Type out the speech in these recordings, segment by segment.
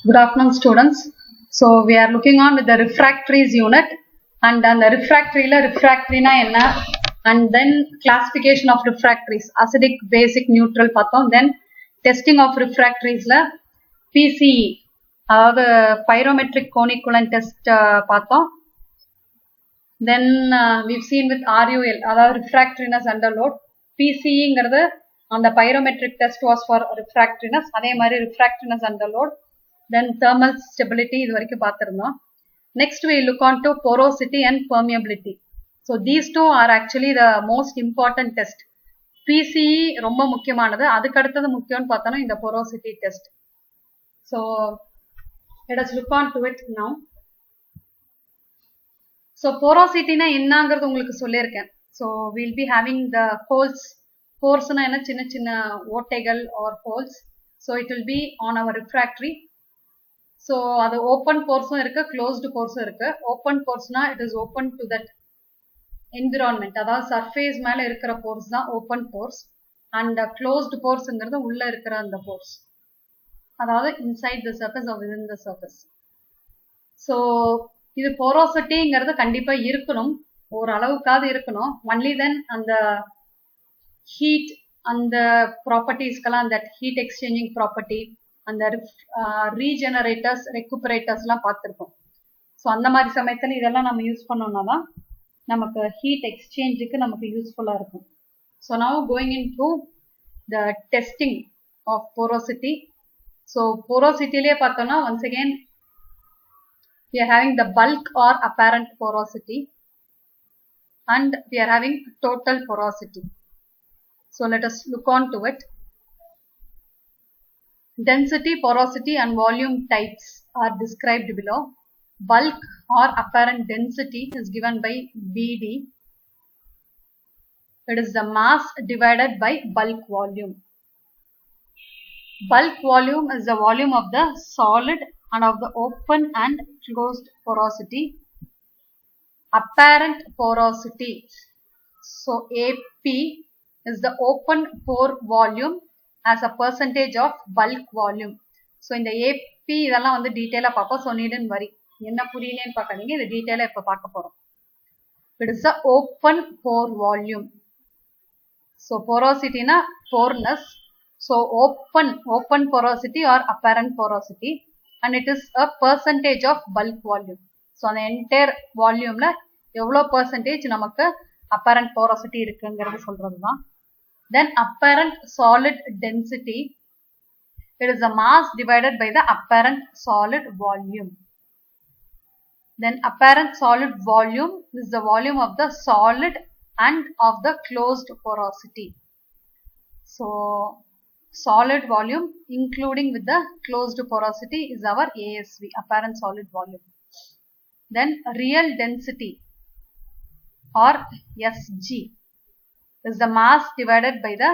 Good afternoon, students. So we are looking on with the refractories unit, and the refractory na enna, and then classification of refractories, acidic, basic, neutral pathom, then testing of refractories la PCE, அதாவது pyrometric conic coolant test பார்த்தோம். Then we've seen with RUL, அதாவது refractoriness under load. PCEங்கிறது அந்த pyrometric test was for refractoriness, அதே மாதிரி refractoriness under load. Then thermal stability இது வரைக்கும் பார்த்திருந்தோம். Next we look on to porosity and permeability. So these two are actually the most important test. PCE ரொம்ப முக்கியமானது, அதுக்கு அடுத்தது முக்கியம்னு பார்த்தோம்னா இந்த porosity test. So let us look on to it now. So porosity na என்னங்கிறது உங்களுக்கு சொல்லியிருக்கேன். So we'll be having the holes. Pores na என்ன சின்ன சின்ன ஓட்டைகள் or holes. So it will be on our refractory. So அது open pores இருக்கு, closed pores இருக்கு. Open pores na it is open to that environment, அதாவது surface மேல இருக்கிற pores தான் open pores, and closed poresங்கிறது உள்ள இருக்கிற அந்த pores, அதாவது inside the surface or within the surface. So இது porosityங்கிறது கண்டிப்பா இருக்கணும், ஒரு அளவுக்காவது இருக்கணும். only then அந்த heat அந்த propertiesக்கெல்லாம் that heat exchanging property, அந்த regenerators, recuperators எல்லாம் பார்த்திருக்கோம். ஸோ அந்த மாதிரி சமயத்தில் இதெல்லாம் நம்ம யூஸ் பண்ணோம்னா தான் நமக்கு ஹீட் எக்ஸ்சேஞ்சுக்கு நமக்கு யூஸ்ஃபுல்லாக இருக்கும். So now going into the testing of porosity. So போரோசிட்டிலேயே பார்த்தோம்னா once again we are having the bulk or apparent porosity, and we are having total porosity. So let us look on to it. Density, porosity and volume types are described below. Bulk or apparent density is given by BD. It is the mass divided by bulk volume. Bulk volume is the volume of the solid and of the open and closed porosity. Apparent porosity, so AP is the open pore volume as a percentage of bulk volume. So இந்த AP இதெல்லாம் வந்து டீடைலா பார்ப்போம். So needn't worry, என்ன புரியலன்னு பார்க்காதீங்க, இது டீடைலா இப்ப பார்க்க போறோம். It is the open pore volume. So porosity na poreness. So open porosity or apparent porosity, and it is a percentage of bulk volume. So அந்த entire volumeல எவ்வளவு percentage நமக்கு apparent porosity இருக்குங்கிறது சொல்றதுதான். Then apparent solid density, it is the mass divided by the apparent solid volume. Then apparent solid volume is the volume of the solid and of the closed porosity. So solid volume including with the closed porosity is our ASV, apparent solid volume. Then real density or SG is the mass divided by the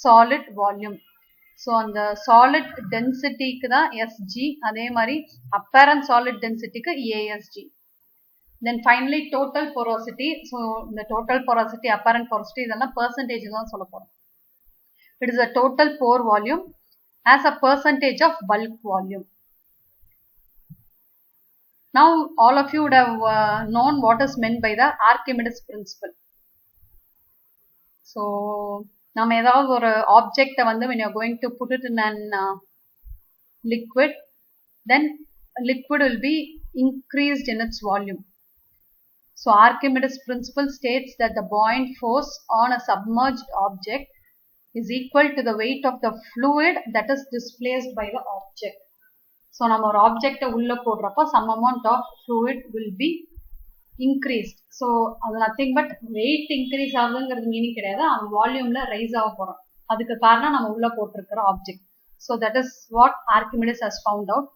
solid volume. So on the solid density க்கு தான் SG, அதே மாதிரி apparent solid density க்கு ASG. Then finally total porosity. So the total porosity, apparent porosity இதெல்லாம் percentage தான் சொல்ல போறோம். It is a total pore volume as a percentage of bulk volume. Now all of you would have known what is meant by the Archimedes principle. So நம்ம ஏதாவது ஒரு ஆப்ஜெக்டை வந்து when you are going to put it in an liquid, then liquid will be increased in its volume. So Archimedes principle states that the buoyant force on a submerged object is equal to the weight of the fluid that is displaced by the object. So நம்ம ஒரு ஆப்ஜெக்டை உள்ள போடுறப்போ some amount of fluid will be increased. So அது nothing but weight increase ஆகுதுங்கிறது meaning கிடையாது, அந்த வால்யூம்ல rice ஆக போறோம். அதுக்கு காரணம் நம்ம உள்ள போட்டிருக்கிற object. So that is what Archimedes has found out.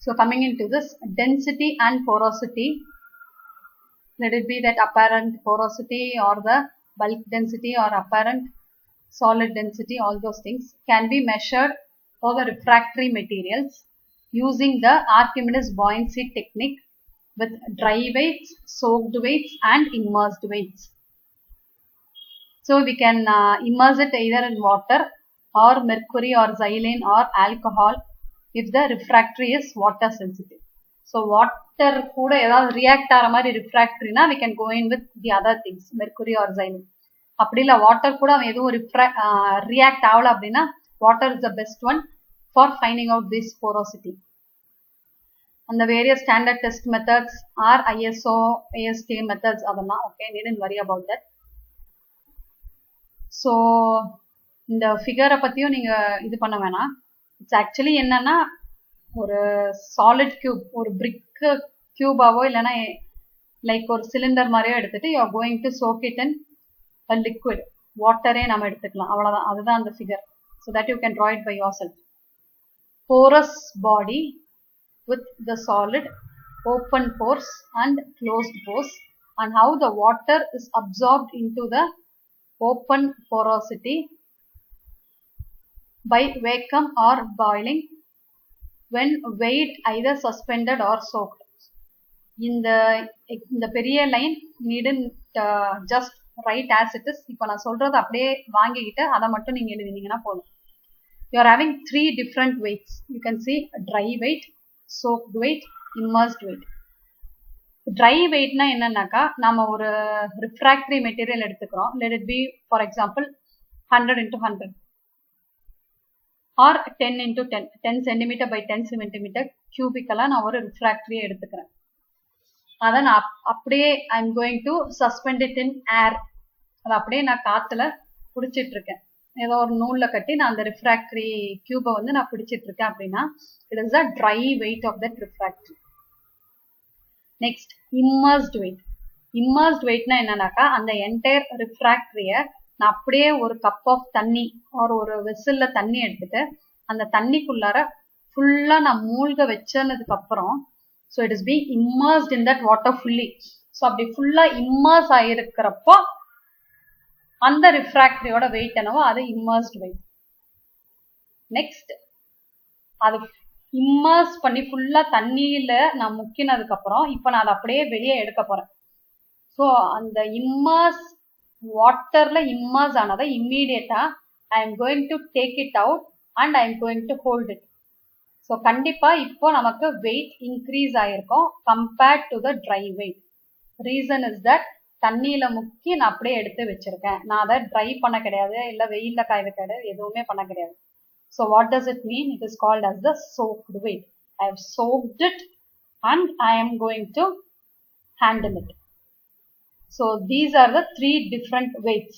So coming into this density and porosity, let it be that apparent porosity or the bulk density or apparent solid density, all those things can be measured for the refractory materials using the Archimedes buoyancy technique with dry weights, soaked weights and immersed weights. So we can immerse it either in water or mercury or xylene or alcohol if the refractory is water sensitive. So water கூட ஏதாவது react ஆகிற மாதிரி ரிஃப்ராக்டரினா we can go in with the other things, mercury or xylene. அப்படி இல்லை water கூட அவன் எதுவும் react ஆகல அப்படின்னா water is the best one for finding out this porosity. அந்த various standard test methods are ISO AST methods அதெல்லாம் okay, needn't worry about that. So இந்த ஃபிகரை பற்றியும் நீங்கள் இது பண்ண வேணாம். இட்ஸ் ஆக்சுவலி என்னன்னா ஒரு சாலிட் கியூப், ஒரு பிரிக் கியூபாவோ இல்லைன்னா லைக் ஒரு சிலிண்டர் மாதிரியோ எடுத்துட்டு you are going to soak it in a liquid, வாட்டரே நம்ம எடுத்துக்கலாம், அவ்வளவுதான். அதுதான் அந்த figure. so that you can draw it by yourself. Porous body with the solid, open pores and closed pores, and how the water is absorbed into the open porosity by vacuum or boiling when weight either suspended or soaked. இந்த பெரிய line needn't just write as it is. இப்போ நான் சொல்றது அப்படியே வாங்கிக்கிட்டு அதை மட்டும் நீங்க எழுதினீங்கன்னா போதும். You are having 3 different weights. You can see dry weight, soaked weight, immersed weight. Dry weight na என்னன்னாக்கா நாம ஒரு refractory material எடுத்துக்கிறோம். Let it be for example 100 into 100 or 10 into 10, 10 cm by 10 cm cubical நான் ஒரு refractory எடுத்துக்கிறேன். அதை நான் அப்படியே I am going to suspend it in air. அதை அப்படியே நான் காத்துல பிடிச்சிட்டு இருக்கேன், ஏதோ ஒரு நூல்ல கட்டி நான் அந்த ரிஃப்ராக்டரி கியூபை வந்து நான் பிடிச்சிட்டு இருக்கேன் அப்படின்னா it is the dry weight of that refractory. Next immersed weight. Immersed வெயிட்னா என்னன்னாக்கா அந்த என்டையர் ரிஃப்ராக்டரிய நான் அப்படியே ஒரு கப் ஆஃப் தண்ணி ஒரு வெசல்ல தண்ணி எடுத்துட்டு அந்த தண்ணிக்குள்ளார ஃபுல்லா நான் மூழ்க வச்சதுக்கு அப்புறம் so it is being immersed in that water fully. so அப்படி ஃபுல்லா இம்மர்ஸ் ஆயிருக்கிறப்போ அந்த ரிஃப்ராக்டரியோட வெயிட் என்னவோ அது இம்மர்ஸ்ட் வெயிட். நெக்ஸ்ட் அது இம்மர்ஸ் பண்ணி ஃபுல்லா தண்ணியில நான் முக்கினதுக்கு அப்புறம் இப்ப நான் அதை அப்படியே வெளியே எடுக்க போறேன். ஸோ அந்த இம்மர்ஸ் வாட்டர்ல இம்மர்ஸ் ஆனதை இம்மீடியட்டா I am going to take it out and I am going to hold it. So கண்டிப்பா இப்போ நமக்கு வெயிட் இன்க்ரீஸ் ஆயிருக்கும் compared to the dry weight. Reason is that தண்ணியில முக்கி நான் அப்படியே எடுத்து வச்சிருக்கேன், நான் அதை ட்ரை பண்ண கிடையாது, இல்லை வெயில்ல காய வைக்காது, எதுவுமே பண்ண கிடையாது. So what does it mean? It is called as the soaked weight. I have soaked it and I am going to handle it. So these are the 3 different weights.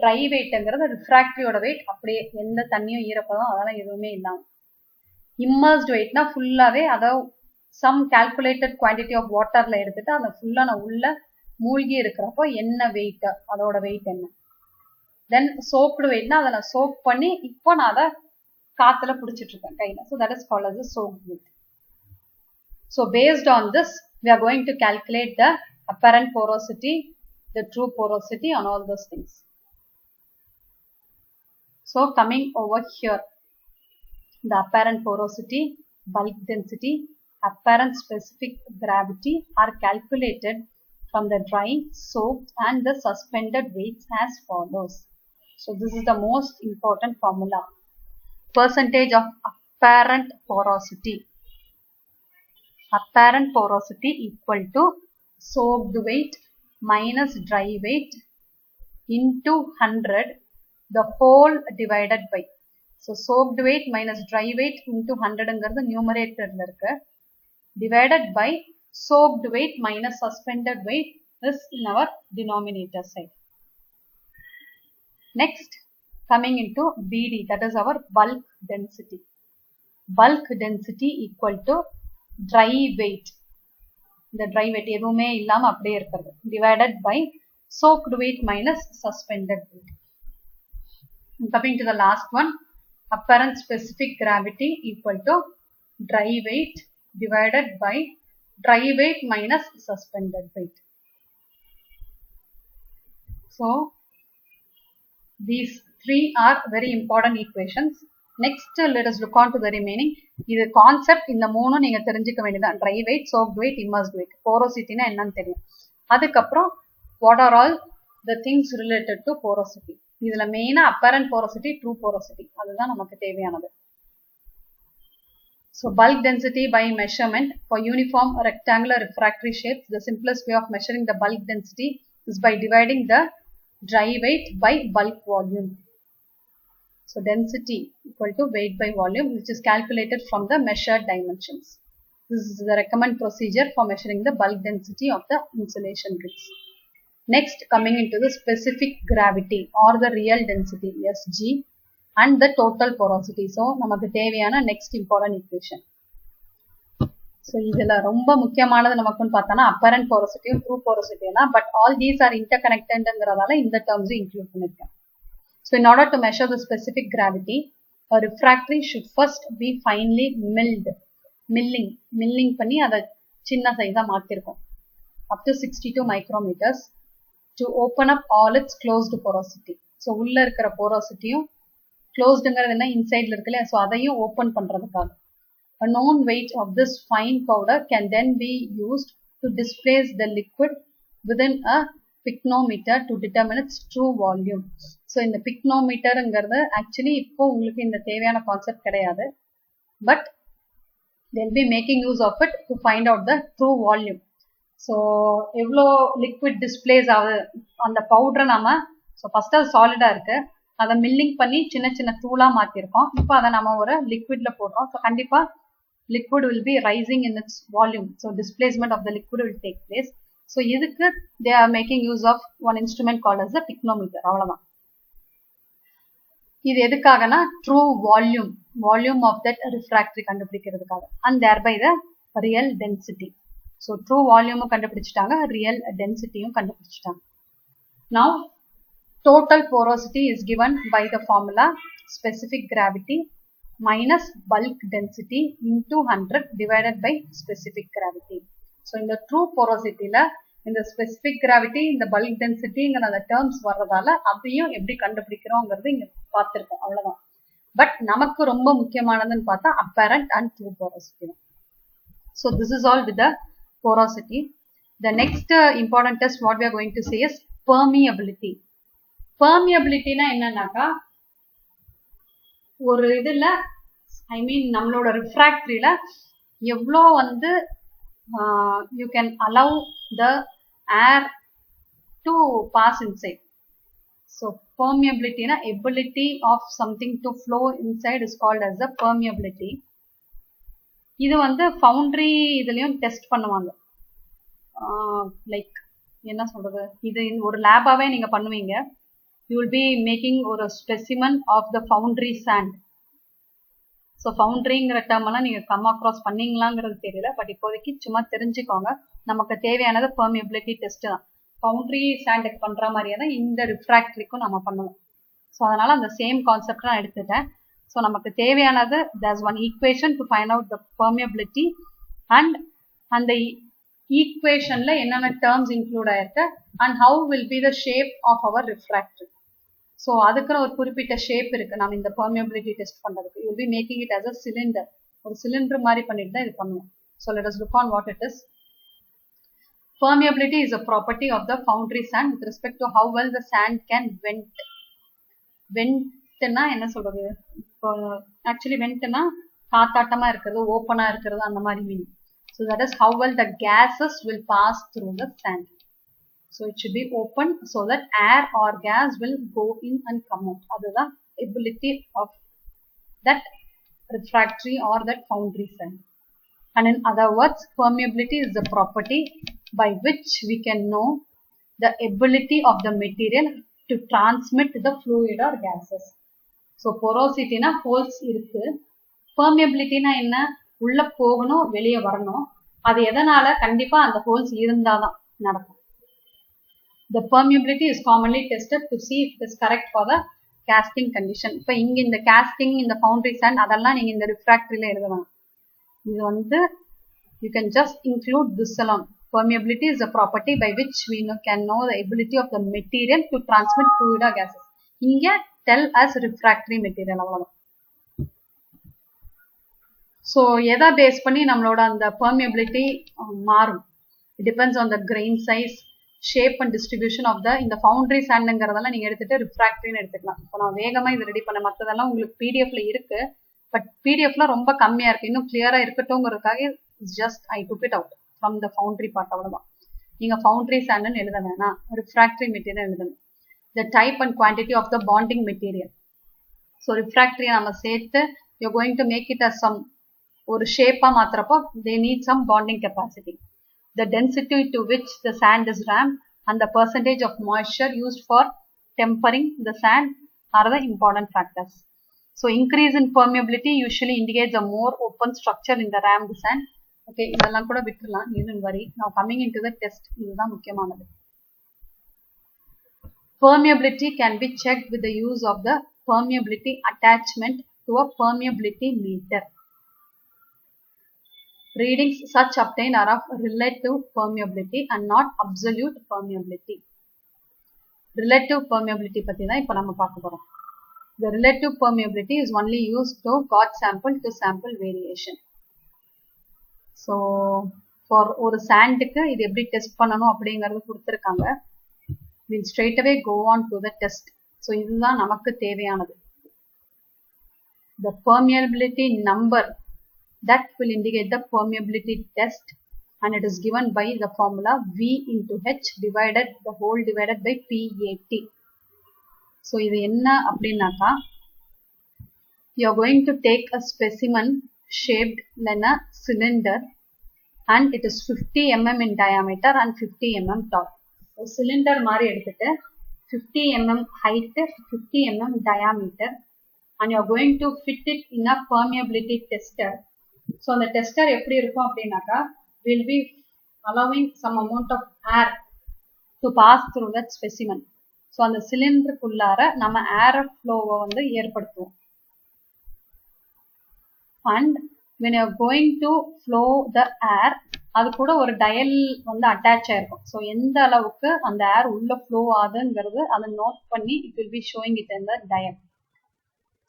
Dry வெயிட்ங்கிறது ரிஃப்ராக்டரியோட வெயிட், அப்படியே எந்த தண்ணியும் ஈரப்பதம் அதெல்லாம் எதுவுமே இல்லாம. Immersed வெயிட்னா ஃபுல்லாவே அதாவது சம் கால்குலேட்டட் குவான்டிட்டி ஆஃப் வாட்டர்ல எடுத்துட்டு அதை ஃபுல்லா நான் உள்ள மூழ்கி இருக்கிறப்போ என்ன வெயிட், அதோட வெயிட் என்ன. தென் சோக்டு வெயிட்னா அதை நான் சோக் பண்ணி இப்போ நான் அதை காத்துல பிடிச்சிட்டு இருக்கேன் கையில. So that is called as soaked weight. So based on this we are going to calculate the apparent porosity, the true porosity and all those things. So coming over here, the apparent porosity, bulk density, apparent specific gravity are calculated from the dry, soaked and the suspended weights as follows. So this is the most important formula. Percentage of apparent porosity. Apparent porosity equal to soaked weight minus dry weight into 100 the whole divided by. So soaked weight minus dry weight into 100ங்கிறது நியூமரேட்டர்ல இருக்கு, divided by soaked weight minus suspended weight is in our denominator side. Next coming into BD, that is our bulk density. Bulk density equal to dry weight, இந்த dry weight எதுவுமே இல்லாம அப்படியே இருக்கிறது, divided by soaked weight minus suspended weight. Coming to the last one, apparent specific gravity equal to dry weight divided by dry weight minus suspended weight. So these 3 are very important equations. Next let us look on to the remaining. இது concept, இந்த மூணும் நீங்க தெரிஞ்சுக்க வேண்டியதான். dry weight, soaked weight, immersed weight. porosity னா என்னன்னு தெரியும். அதுக்கப்புறம் what are all the things related to porosity. இதுல மெயினா apparent porosity, true porosity அதுதான் நமக்கு தேவையானது. So bulk density by measurement for uniform rectangular refractory shapes, the simplest way of measuring the bulk density is by dividing the dry weight by bulk volume. So density equal to weight by volume, which is calculated from the measured dimensions. This is the recommended procedure for measuring the bulk density of the insulation bricks. Next, coming into the specific gravity or the real density Sg and the total porosity. So நமக்கு தேவையான next important equation. So இதுல ரொம்ப முக்கியமானது நமக்குன்னு பார்த்தானா apparent porosity and true porosity எல்லாம், but all these are interconnectedங்கிறதால இந்த terms include பண்ணிருக்கேன். So in order to measure the specific gravity, a refractory should first be finely milled. Milling பண்ணி அதை சின்ன சைஸா மாத்திருக்கோம் up to 62 micrometers to open up all its closed porosity. So உள்ள இருக்கிற porosityயும் closedங்கிறது என்ன இன்சைட்ல இருக்குல்ல, so அதையும் ஓபன் பண்றதுக்காக. A known weight of this fine powder can then be used to displace the liquid within a pycnometer to determine its true volume. So இந்த pycnometerங்கிறது actually இப்போ உங்களுக்கு இந்த தேவையான கான்செப்ட் கிடையாது, but they'll be making use of it to find out the true volume. So எவ்வளோ liquid displace ஆகுது அந்த பவுடரை நாம, so first அது சாலிடா இருக்கு, அதை மில்லிங் பண்ணி சின்ன சின்ன தூளா மாத்திருக்கோம். இப்போ அதை நம்ம ஒரு லிக்விட்ல போடுறோம். ஸோ கண்டிப்பா liquid will be rising in its volume. So displacement of the liquid will take place. So இதுக்கு they are making use of one instrument called as the pycnometer. அவ்வளவுதான். இது எதுக்காகனா true volume of that refractory கண்டுபிடிக்கிறதுக்காக, and thereby the real density. So true volume கண்டுபிடிச்சிட்டாங்க, real density கண்டுபிடிச்சிட்டாங்க. Now total porosity is given by the formula specific gravity minus bulk density into 100 divided by specific gravity. So in the true porosity la in the specific gravity in the bulk density ங்கற terms வர்றதால அதையும் எப்படி கண்டுபிடிக்கிறோம்ங்கிறது இங்க பார்த்திருக்கோம். அவ்வளவுதான். But நமக்கு ரொம்ப முக்கியமானதுன்னு பார்த்தா apparent and true porosity. So this is all with the porosity. The next important test what we are going to say is permeability. Permeability na என்னன்னாக்கா ஒரு இதுல ஐ மீன் நம்மளோட ரிஃப்ராக்டரியில எவ்வளோ வந்து you can allow the air to pass inside. So permeability na ability of something to flow inside is called as the permeability. இது வந்து foundry இதுலயும் test பண்ணுவாங்க. லைக் என்ன சொல்றது, இது ஒரு லேபாவே நீங்க பண்ணுவீங்க. You will be making ஒரு specimen of the foundry sand. So foundryங்கிற டேர்ம் எல்லாம் நீங்க கம் அக்ராஸ் பண்ணீங்களாங்கிறது தெரியல, பட் இப்போதைக்கு சும்மா தெரிஞ்சுக்கோங்க. நமக்கு தேவையானது permeability டெஸ்ட் தான். ஃபவுண்டரி சாண்டுக்கு பண்ற மாதிரியே தான் இந்த ரிஃப்ராக்டரிக்கும் நம்ம பண்ணுவோம். ஸோ அதனால அந்த சேம் கான்செப்ட் நான் எடுத்துட்டேன். ஸோ நமக்கு தேவையானது there's one equation to find out the permeability and அந்த ஈக்குவேஷன்ல என்னென்ன டேர்ம்ஸ் இன்க்ளூட் ஆயிருக்கு and how will be the shape of our refractor. So அதுக்குன்னு ஒரு குறிப்பிட்ட ஷேப் இருக்கு நம்ம இந்த permeability டெஸ்ட் பண்றதுக்கு. You will be making it as a cylinder. ஒரு சிலிண்டர் மாதிரி பண்ணிட்டு தான் இது பண்ணுவோம். So let us look on what it is. Permeability is a property of the foundry sand with respect to how well the sand can vent. வெண்ட்னா என்ன சொல்றது, இப்போ actually வெண்ட்னா காத்தாட்டமா இருக்கிறது, ஓப்பனா இருக்கிறது, அந்த மாதிரி meaning. So that is how well the gases will pass through the sand. So it should be open so that air or gas will go in and come out. அதுதான் ability of that refractory or that foundry sand. And in other words, permeability is the property by which we can know the ability of the material to transmit the fluid or gases. So porosity na holes இருக்கு, permeability na என்ன, உள்ள போகணும் வெளியே வரணும். அது எதனால, கண்டிப்பா அந்த ஹோல்ஸ் இருந்தாதான் நடக்கும். The permeability is commonly tested to see if it is correct for the casting condition. இப்போ இங்க இந்த casting, இந்த foundry sand அதெல்லாம் நீங்க இந்த refractoryல எழுதலாம். இது வந்து you can just include this alone. Permeability is a property by which we can know the ability of the material to transmit fluid or gases. இங்க tell us refractory material அவ்வளவுதான். So எதை base பண்ணி நம்மளோட அந்த permeability மாறும். It depends on the grain size, shape and distribution of the இந்த foundry sandங்கிறதெல்லாம் நீங்க எடுத்துட்டு refractory எடுத்துக்கலாம். இப்போ நான் வேகமா இது ரெடி பண்ண மத்ததெல்லாம் உங்களுக்கு PDF-ல இருக்கு. பட் PDF-ல ரொம்ப கம்மியா இருக்கு. இன்னும் கிளியரா இருக்கட்டும்ங்கிறதுக்காக just I took it out from the foundry part அவ்வளவுதான். நீங்க foundry sand ன்னு எழுத வேணாம். refractory material எழுதணும். The type and quantity of the bonding material. So refractory நம்ம சேர்த்து you're going to make it as some ஒரு ஷேப்பா மாத்துறப்போ they need some bonding capacity. The density to which the sand is rammed and the percentage of moisture used for tempering the sand are the important factors. So increase in permeability usually indicates a more open structure in the rammed sand. Okay, இதெல்லாம் கூட விட்டுறலாம், don't worry. Now coming into the test, இதுதான் முக்கியமானது. Permeability can be checked with the use of the permeability attachment to a permeability meter. Readings such obtained are of relative permeability and not absolute permeability. Relative permeability பத்தி தான் இப்போ நம்ம பார்க்க போறோம். The relative permeability is only used to gauge sample to sample variation. So for ஒரு சாண்டுக்கு இது எப்படி test பண்ணணும் அப்படிங்கறது கொடுத்திருக்காங்க. We'll straight away go on to the test. So இதுதான் நமக்கு தேவையானது. The permeability number that will indicate the permeability test, and it is given by the formula V into H divided by PAT. So இது என்ன அப்படின்னாக்கா, you are going to take a specimen shaped like a cylinder and it is 50 mm in diameter and 50 mm tall. So cylinder மாதிரி எடுத்துட்டு 50 mm height, 50 mm diameter, and you are going to fit it in a permeability tester. So the tester எப்படி இருக்கும் அப்படின்னாக்கா, will be allowing some amount of air to pass through that specimen. So அந்த சிலிண்டருக்குள்ளார நம்ம air flow வந்து ஏற்படுத்துவோம். And when you are going to flow the air, அது கூட ஒரு dial வந்து அட்டாச் ஆயிருக்கும். ஸோ எந்த அளவுக்கு அந்த ஏர் உள்ள ஃப்ளோ ஆகுதுங்கிறது அதை நோட் பண்ணி it will be showing it in the dial.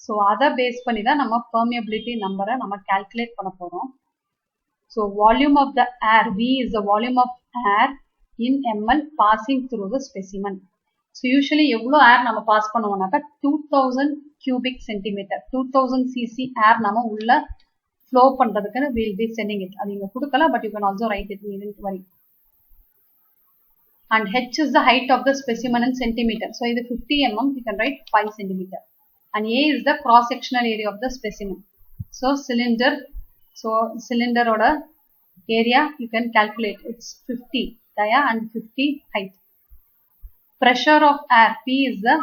So அதை பேஸ் பண்ணி தான் நம்ம permeability நம்பரை நம்ம calculate பண்ண போறோம். So volume of the air, V is the volume of air in ml passing through the specimen. So usually எவ்வளோ ஏர் நம்ம பாஸ் பண்ணுவோம்னாக்கா 2000 cubic centimeter, 2000 cc ஏர் நம்ம உள்ள flow பண்றதுக்கு we'll be sending it. அது இங்க கொடுக்கலாம், but you can also write it, don't worry. And H is the height of the specimen in centimeter. So இது 50 mm, you can write 5 centimeter. And A is the cross sectional area of the specimen. So cylinder, oda area you can calculate, it's 50 dia and 50 height. Pressure of air, P is the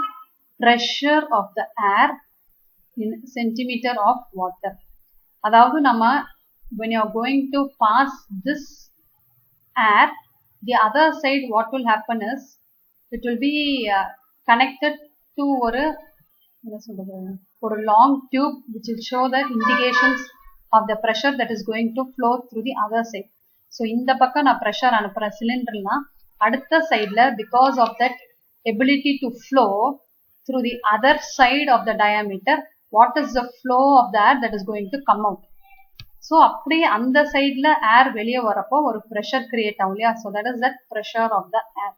pressure of the air in centimeter of water. அதாவது நம்ம when you are going to pass this air, the other side what will happen is it will be connected to ஒரு long tube which will show the indications of the pressure that is going to flow through the other side. So இந்த பக்கம் நான் pressure அனுப்புறேன் சிலிண்டர்னா, அடுத்த சைடுல because of that ability to flow through the other side of the diameter, what is the flow of the air that is going to come out. So அப்படியே அந்த சைடுல ஏர் வெளியே வரப்போ ஒரு pressure create ஆகும் இல்லையா, so that is that pressure of the air.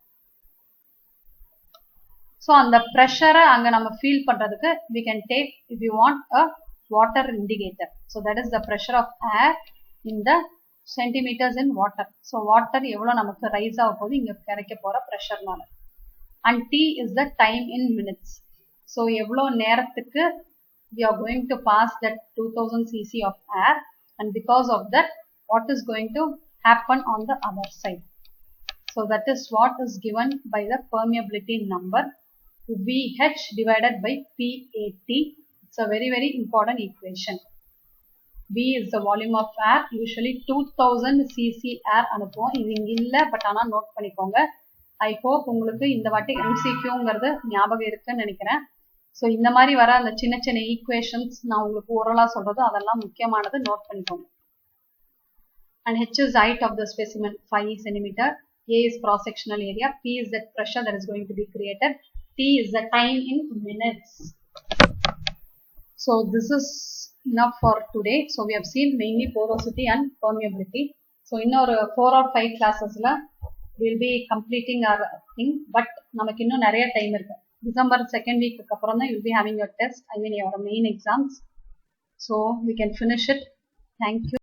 So அந்த pressure அங்க நம்ம feel பண்றதுக்கு we can take, if you want, a water indicator. So that is the pressure of air in the centimeters in water. So water எவ்வளவு நமக்கு rice ஆக போகுது இங்க கிடைக்க போற pressure-னால. And T is the time in minutes. So எவ்வளவு நேரத்துக்கு we are going to pass that 2000 cc of air, and because of that what is going to happen on the other side. So that is what is given by the permeability number, VH divided by PAT. It's a very very important equation. V is the volume of air, usually 2000 cc air அனுப்புவோம். இது இங்க இல்ல, but ஆனா note பண்ணிக்கோங்க. I hope உங்களுக்கு இந்த வாட்டி MCQங்கிறது ஞாபகம் இருக்குன்னு நினைக்கிறேன். ஸோ இந்த மாதிரி வர அந்த சின்ன சின்ன ஈக்குவேஷன்ஸ் நான் உங்களுக்கு ஓரலா சொல்றது அதெல்லாம் முக்கியமானது, நோட் பண்ணிக்கோங்க. And H is height of the specimen 5 cm, A is cross sectional area, P is the pressure that is going to be created, T is the time in minutes. So this is enough for today. So we have seen mainly porosity and permeability. So இன்னொரு 4 or 5 classes we'll be completing our thing, but நமக்கு இன்னும் நிறைய time இருக்கு. December second week அப்புறம் தான் you'll be having your test, I mean your main exams, so we can finish it. Thank you.